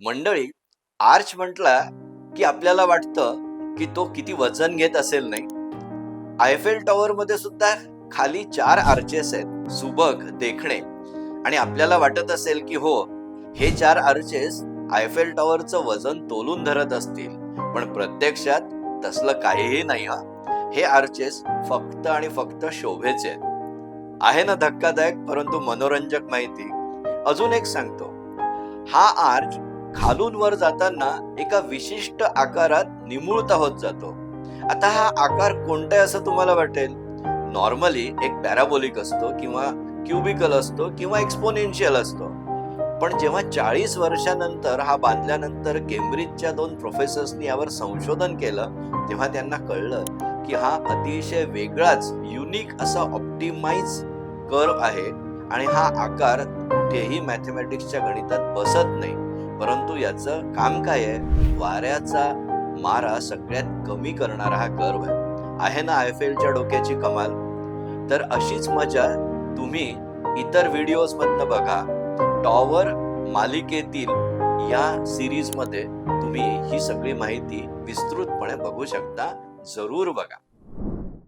मंडळी, आर्च म्हटला की आपल्याला वाटतं की तो किती वजन घेत असेल, नाही? आयफेल टॉवर मध्ये सुद्धा खाली 4 आर्चेस आहेत, सुबक, देखणे. आणि आपल्याला वाटत असेल की हो, हे 4 आर्चेस आयफेल टॉवरचं वजन तोलून धरत असतील, पण प्रत्यक्षात तसलं काहीही नाही. हे आर्चेस फक्त आणि फक्त शोभेचे आहेत. आहे ना धक्कादायक परंतु मनोरंजक माहिती? अजून एक सांगतो. हा आर्च खालून वर जाताना एका विशिष्ट आकारात निमुळता होत जातो. आता हा आकार कोणता आहे असं तुम्हाला वाटेल? नॉर्मली एक पॅराबोलिक असतो किंवा क्युबिकल असतो किंवा एक्सपोनेन्शियल असतो. पण जेव्हा 40 वर्षानंतर हा बांधल्यानंतर केम्ब्रिजच्या 2 प्रोफेसर्सनी यावर संशोधन केलं, तेव्हा त्यांना कळलं की हा अतिशय वेगळाच युनिक असा ऑप्टिमाइज कर्व आहे आणि हा आकार कुठेही मॅथमॅटिक्सच्या गणितात बसत नाही. परंतु याचं काम काय आहे? वाऱ्याचा मारा सगळ्यात कमी करणारा हा कर्व आहे ना आयफेलच्या डोक्याची कमाल? तर अशीच मजा तुम्ही इतर व्हिडिओज मधनं बघा. टॉवर मालिकेतील या सिरीज मध्ये तुम्ही ही सगळी माहिती विस्तृतपणे बघू शकता. जरूर बघा.